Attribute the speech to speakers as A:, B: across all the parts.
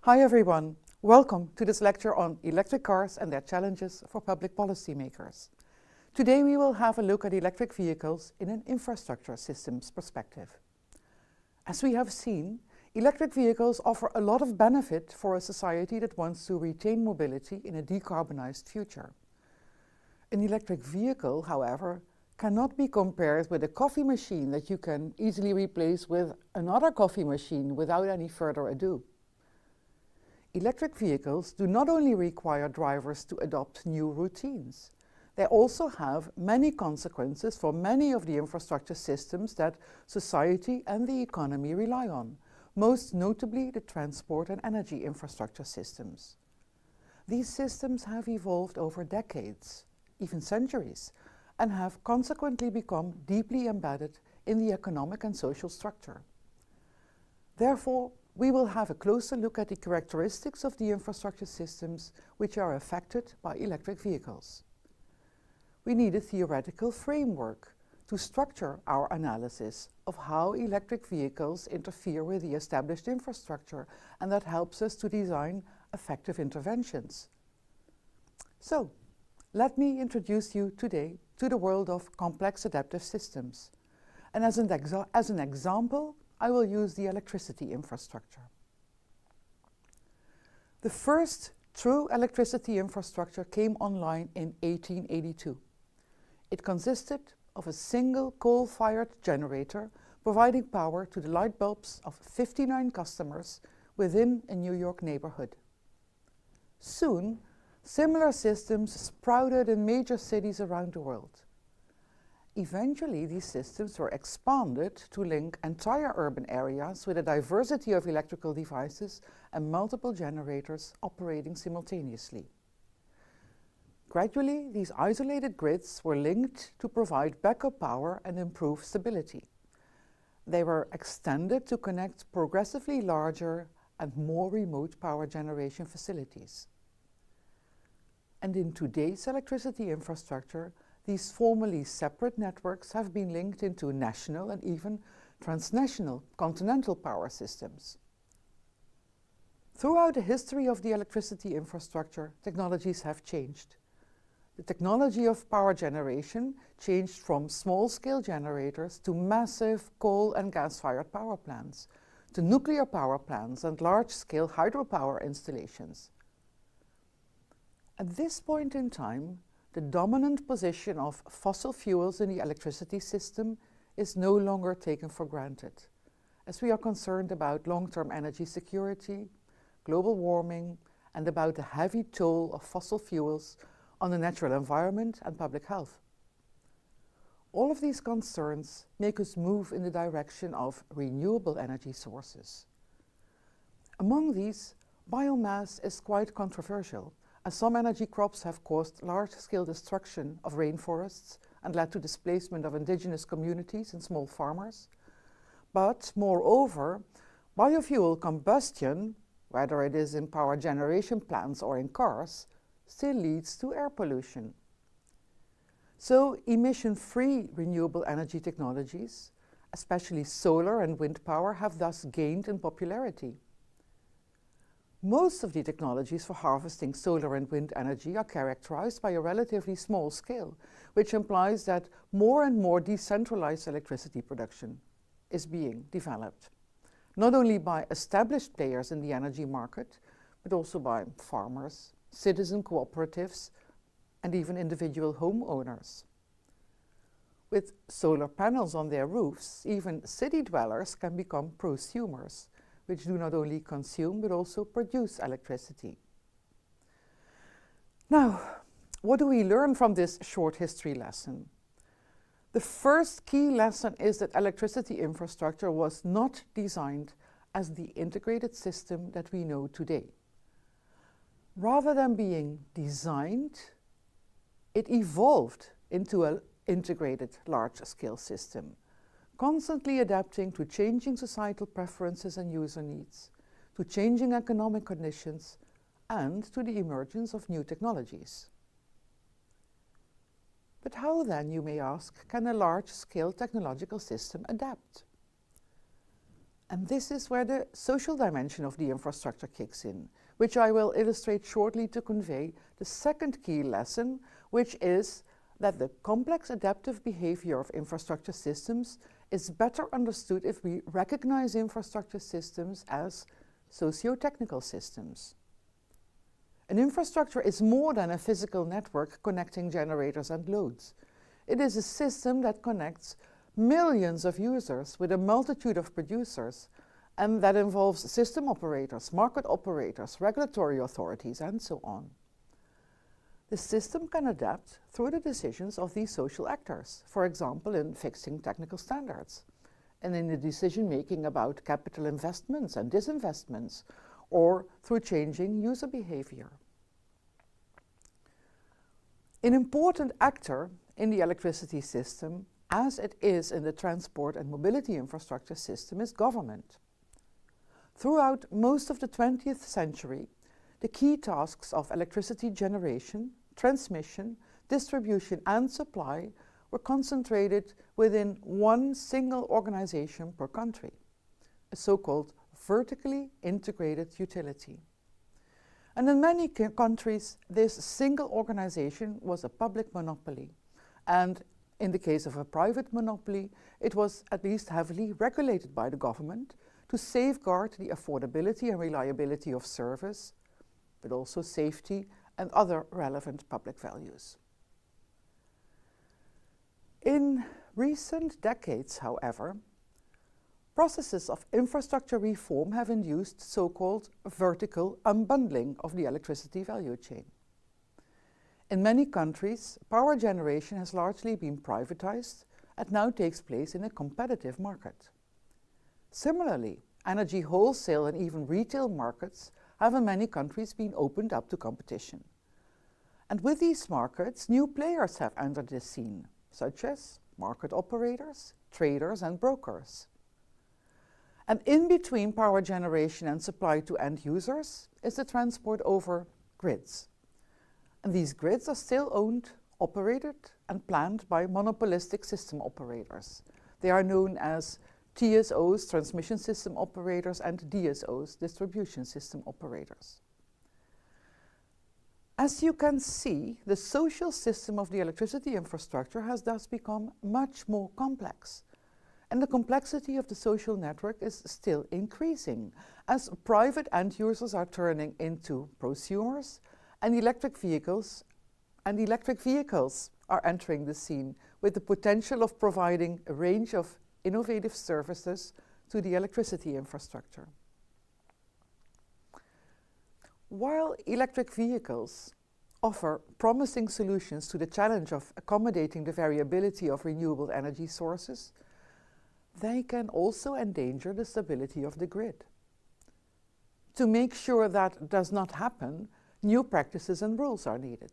A: Hi everyone, welcome to this lecture on electric cars and their challenges for public policymakers. Today we will have a look at electric vehicles in an infrastructure systems perspective. As we have seen, electric vehicles offer a lot of benefit for a society that wants to retain mobility in a decarbonized future. An electric vehicle, however, cannot be compared with a coffee machine that you can easily replace with another coffee machine without any further ado. Electric vehicles do not only require drivers to adopt new routines, they also have many consequences for many of the infrastructure systems that society and the economy rely on, most notably the transport and energy infrastructure systems. These systems have evolved over decades, even centuries, and have consequently become deeply embedded in the economic and social structure. Therefore, we will have a closer look at the characteristics of the infrastructure systems which are affected by electric vehicles. We need a theoretical framework to structure our analysis of how electric vehicles interfere with the established infrastructure, and that helps us to design effective interventions. So, let me introduce you today to the world of complex adaptive systems. And as an example, I will use the electricity infrastructure. The first true electricity infrastructure came online in 1882. It consisted of a single coal-fired generator providing power to the light bulbs of 59 customers within a New York neighborhood. Soon, similar systems sprouted in major cities around the world. Eventually, these systems were expanded to link entire urban areas with a diversity of electrical devices and multiple generators operating simultaneously. Gradually, these isolated grids were linked to provide backup power and improve stability. They were extended to connect progressively larger and more remote power generation facilities. And in today's electricity infrastructure, these formerly separate networks have been linked into national and even transnational continental power systems. Throughout the history of the electricity infrastructure, technologies have changed. The technology of power generation changed from small-scale generators to massive coal and gas-fired power plants, to nuclear power plants and large-scale hydropower installations. At this point in time, the dominant position of fossil fuels in the electricity system is no longer taken for granted, as we are concerned about long-term energy security, global warming, and about the heavy toll of fossil fuels on the natural environment and public health. All of these concerns make us move in the direction of renewable energy sources. Among these, biomass is quite controversial, as some energy crops have caused large-scale destruction of rainforests and led to displacement of indigenous communities and small farmers. But moreover, biofuel combustion, whether it is in power generation plants or in cars, still leads to air pollution. So emission-free renewable energy technologies, especially solar and wind power, have thus gained in popularity. Most of the technologies for harvesting solar and wind energy are characterized by a relatively small scale, which implies that more and more decentralized electricity production is being developed, not only by established players in the energy market, but also by farmers, citizen cooperatives, and even individual homeowners. With solar panels on their roofs, even city dwellers can become prosumers, which do not only consume but also produce electricity. Now, what do we learn from this short history lesson? The first key lesson is that electricity infrastructure was not designed as the integrated system that we know today. Rather than being designed, it evolved into an integrated large-scale system, constantly adapting to changing societal preferences and user needs, to changing economic conditions, and to the emergence of new technologies. But how then, you may ask, can a large-scale technological system adapt? And this is where the social dimension of the infrastructure kicks in, which I will illustrate shortly to convey the second key lesson, which is that the complex adaptive behavior of infrastructure systems is better understood if we recognize infrastructure systems as socio-technical systems. An infrastructure is more than a physical network connecting generators and loads. It is a system that connects millions of users with a multitude of producers, and that involves system operators, market operators, regulatory authorities, and so on. The system can adapt through the decisions of these social actors, for example in fixing technical standards, and in the decision-making about capital investments and disinvestments, or through changing user behavior. An important actor in the electricity system, as it is in the transport and mobility infrastructure system, is government. Throughout most of the 20th century, the key tasks of electricity generation, transmission, distribution and supply were concentrated within one single organization per country, a so-called vertically integrated utility. And in many countries, this single organization was a public monopoly, and in the case of a private monopoly, it was at least heavily regulated by the government to safeguard the affordability and reliability of service, but also safety and other relevant public values. In recent decades, however, processes of infrastructure reform have induced so-called vertical unbundling of the electricity value chain. In many countries, power generation has largely been privatized and now takes place in a competitive market. Similarly, energy wholesale and even retail markets have in many countries been opened up to competition. And with these markets, new players have entered the scene, such as market operators, traders and brokers. And in between power generation and supply to end users is the transport over grids. And these grids are still owned, operated and planned by monopolistic system operators. They are known as TSOs, transmission system operators, and DSOs, distribution system operators. As you can see, the social system of the electricity infrastructure has thus become much more complex. And the complexity of the social network is still increasing as private end users are turning into prosumers and electric vehicles are entering the scene with the potential of providing a range of innovative services to the electricity infrastructure. While electric vehicles offer promising solutions to the challenge of accommodating the variability of renewable energy sources, they can also endanger the stability of the grid. To make sure that does not happen, new practices and rules are needed.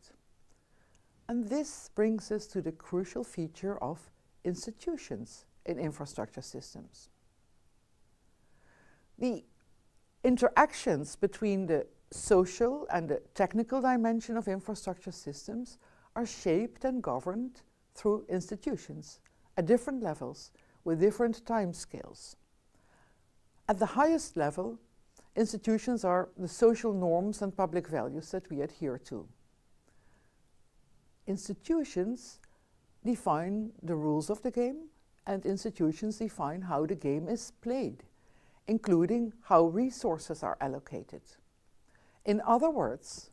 A: And this brings us to the crucial feature of institutions in infrastructure systems. The interactions between the social and the technical dimension of infrastructure systems are shaped and governed through institutions at different levels with different timescales. At the highest level, institutions are the social norms and public values that we adhere to. Institutions define the rules of the game, and institutions define how the game is played, including how resources are allocated. In other words,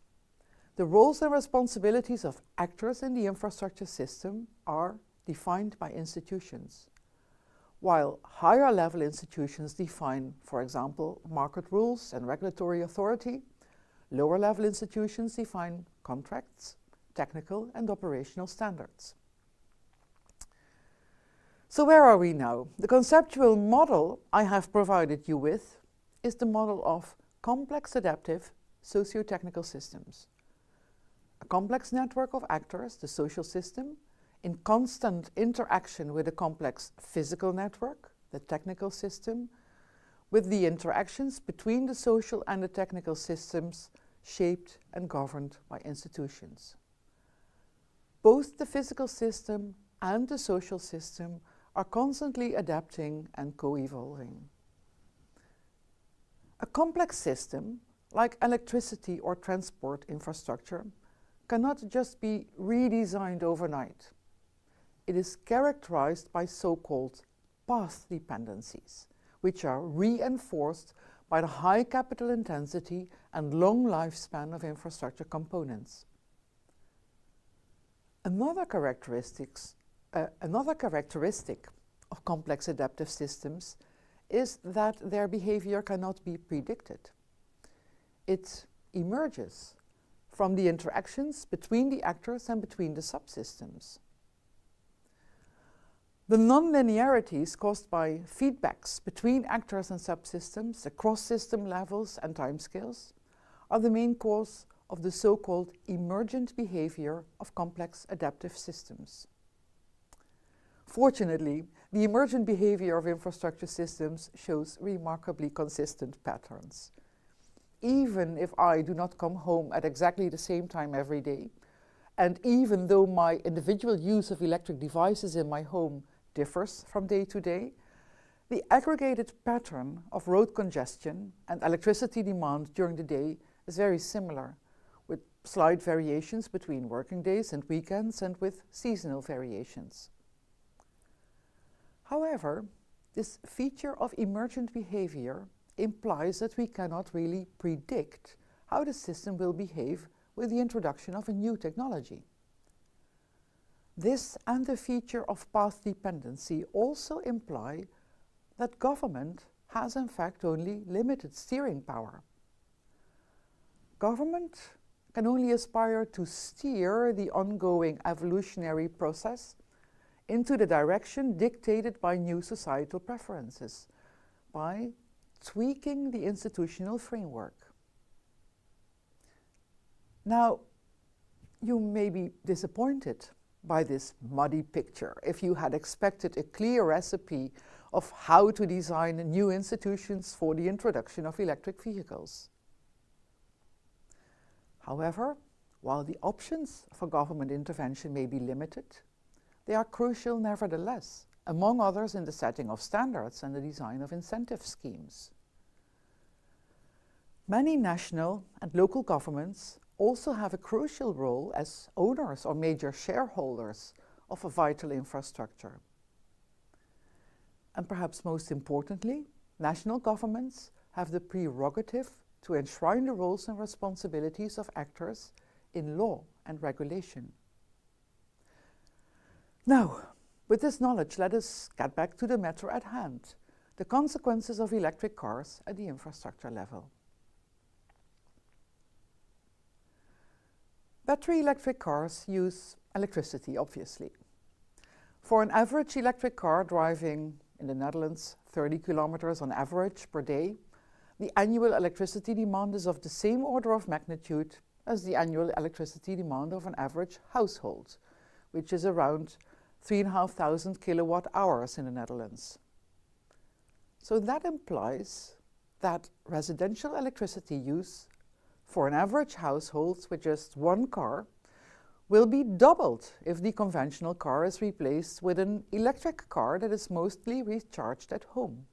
A: the roles and responsibilities of actors in the infrastructure system are defined by institutions, while higher level institutions define, for example, market rules and regulatory authority. Lower level institutions define contracts, technical and operational standards. So where are we now? The conceptual model I have provided you with is the model of complex adaptive socio-technical systems. A complex network of actors, the social system, in constant interaction with a complex physical network, the technical system, with the interactions between the social and the technical systems shaped and governed by institutions. Both the physical system and the social system are constantly adapting and co-evolving. A complex system, like electricity or transport infrastructure, cannot just be redesigned overnight. It is characterized by so-called path dependencies, which are reinforced by the high capital intensity and long lifespan of infrastructure components. Another characteristic of complex adaptive systems is that their behavior cannot be predicted. It emerges from the interactions between the actors and between the subsystems. The non-linearities caused by feedbacks between actors and subsystems across system levels and timescales are the main cause of the so-called emergent behavior of complex adaptive systems. Fortunately, the emergent behavior of infrastructure systems shows remarkably consistent patterns. Even if I do not come home at exactly the same time every day, and even though my individual use of electric devices in my home differs from day to day, the aggregated pattern of road congestion and electricity demand during the day is very similar, with slight variations between working days and weekends and with seasonal variations. However, this feature of emergent behavior implies that we cannot really predict how the system will behave with the introduction of a new technology. This and the feature of path dependency also imply that government has in fact only limited steering power. Government can only aspire to steer the ongoing evolutionary process into the direction dictated by new societal preferences, by tweaking the institutional framework. Now, you may be disappointed by this muddy picture if you had expected a clear recipe of how to design new institutions for the introduction of electric vehicles. However, while the options for government intervention may be limited, they are crucial nevertheless, among others in the setting of standards and the design of incentive schemes. Many national and local governments also have a crucial role as owners or major shareholders of a vital infrastructure. And perhaps most importantly, national governments have the prerogative to enshrine the roles and responsibilities of actors in law and regulation. Now, with this knowledge, let us get back to the matter at hand, the consequences of electric cars at the infrastructure level. Battery electric cars use electricity, obviously. For an average electric car driving in the Netherlands 30 kilometers on average per day, the annual electricity demand is of the same order of magnitude as the annual electricity demand of an average household, which is around 3,500 kilowatt hours in the Netherlands. So that implies that residential electricity use for an average household with just one car will be doubled if the conventional car is replaced with an electric car that is mostly recharged at home.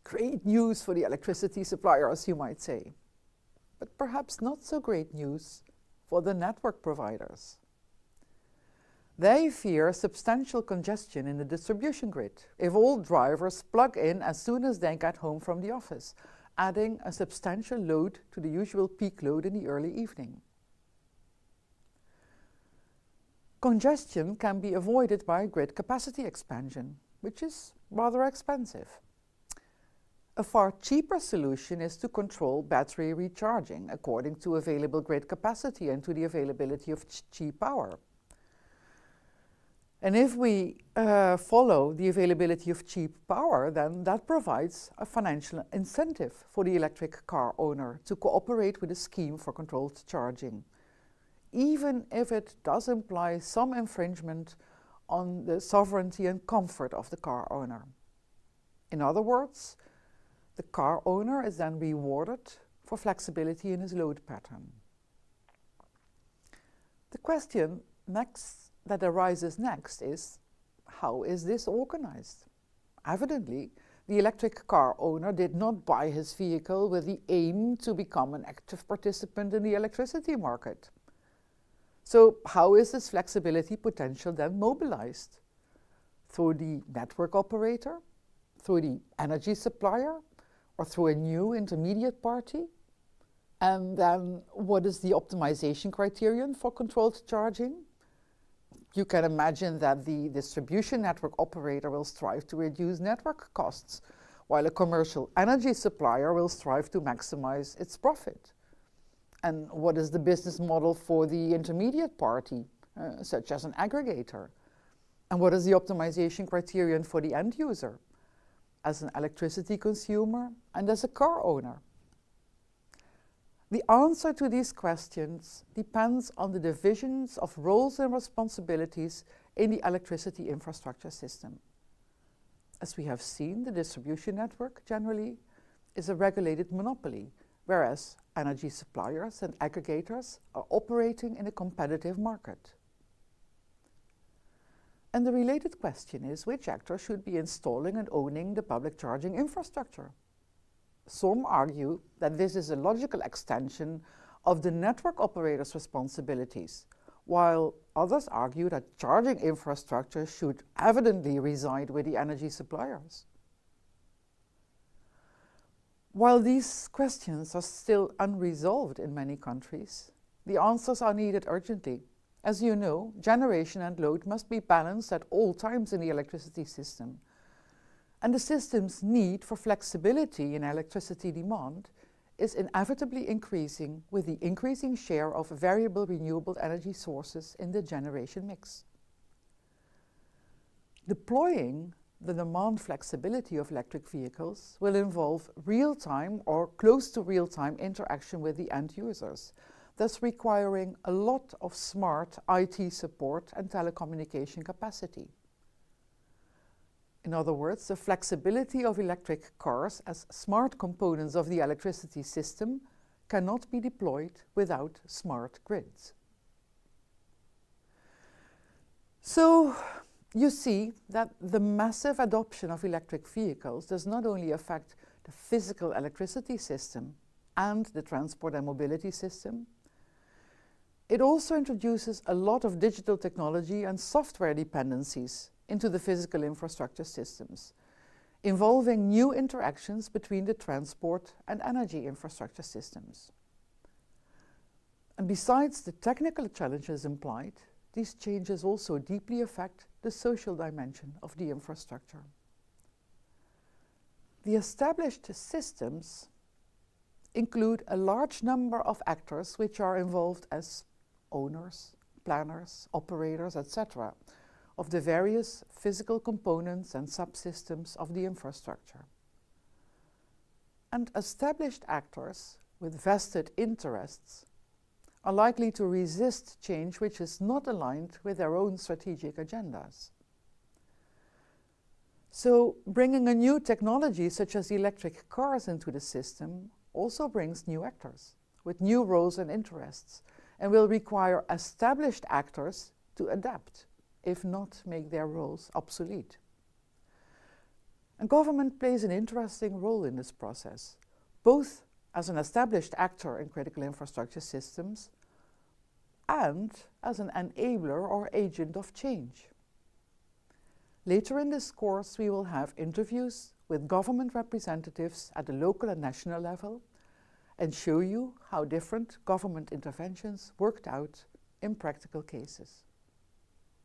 A: Great news for the electricity suppliers, you might say, but perhaps not so great news for the network providers. They fear substantial congestion in the distribution grid if all drivers plug in as soon as they get home from the office, adding a substantial load to the usual peak load in the early evening. Congestion can be avoided by grid capacity expansion, which is rather expensive. A far cheaper solution is to control battery recharging according to available grid capacity and to the availability of cheap power. And if we follow the availability of cheap power, then that provides a financial incentive for the electric car owner to cooperate with a scheme for controlled charging, even if it does imply some infringement on the sovereignty and comfort of the car owner. In other words, the car owner is then rewarded for flexibility in his load pattern. The question that arises next is, how is this organized? Evidently, the electric car owner did not buy his vehicle with the aim to become an active participant in the electricity market. So how is this flexibility potential then mobilized? Through the network operator, through the energy supplier, or through a new intermediate party? And then what is the optimization criterion for controlled charging? You can imagine that the distribution network operator will strive to reduce network costs, while a commercial energy supplier will strive to maximize its profit. And what is the business model for the intermediate party, such as an aggregator? And what is the optimization criterion for the end user, as an electricity consumer and as a car owner? The answer to these questions depends on the divisions of roles and responsibilities in the electricity infrastructure system. As we have seen, the distribution network generally is a regulated monopoly, whereas energy suppliers and aggregators are operating in a competitive market. And the related question is, which actor should be installing and owning the public charging infrastructure? Some argue that this is a logical extension of the network operator's responsibilities, while others argue that charging infrastructure should evidently reside with the energy suppliers. While these questions are still unresolved in many countries, the answers are needed urgently. As you know, generation and load must be balanced at all times in the electricity system. And the system's need for flexibility in electricity demand is inevitably increasing with the increasing share of variable renewable energy sources in the generation mix. Deploying the demand flexibility of electric vehicles will involve real-time or close to real-time interaction with the end users, thus requiring a lot of smart IT support and telecommunication capacity. In other words, the flexibility of electric cars as smart components of the electricity system cannot be deployed without smart grids. So you see that the massive adoption of electric vehicles does not only affect the physical electricity system and the transport and mobility system, it also introduces a lot of digital technology and software dependencies into the physical infrastructure systems, involving new interactions between the transport and energy infrastructure systems. And besides the technical challenges implied, these changes also deeply affect the social dimension of the infrastructure. The established systems include a large number of actors which are involved as owners, planners, operators, etc., of the various physical components and subsystems of the infrastructure. And established actors with vested interests are likely to resist change which is not aligned with their own strategic agendas. So bringing a new technology such as electric cars into the system also brings new actors with new roles and interests, and will require established actors to adapt, if not make their roles obsolete. And government plays an interesting role in this process, both as an established actor in critical infrastructure systems and as an enabler or agent of change. Later in this course, we will have interviews with government representatives at the local and national level and show you how different government interventions worked out in practical cases.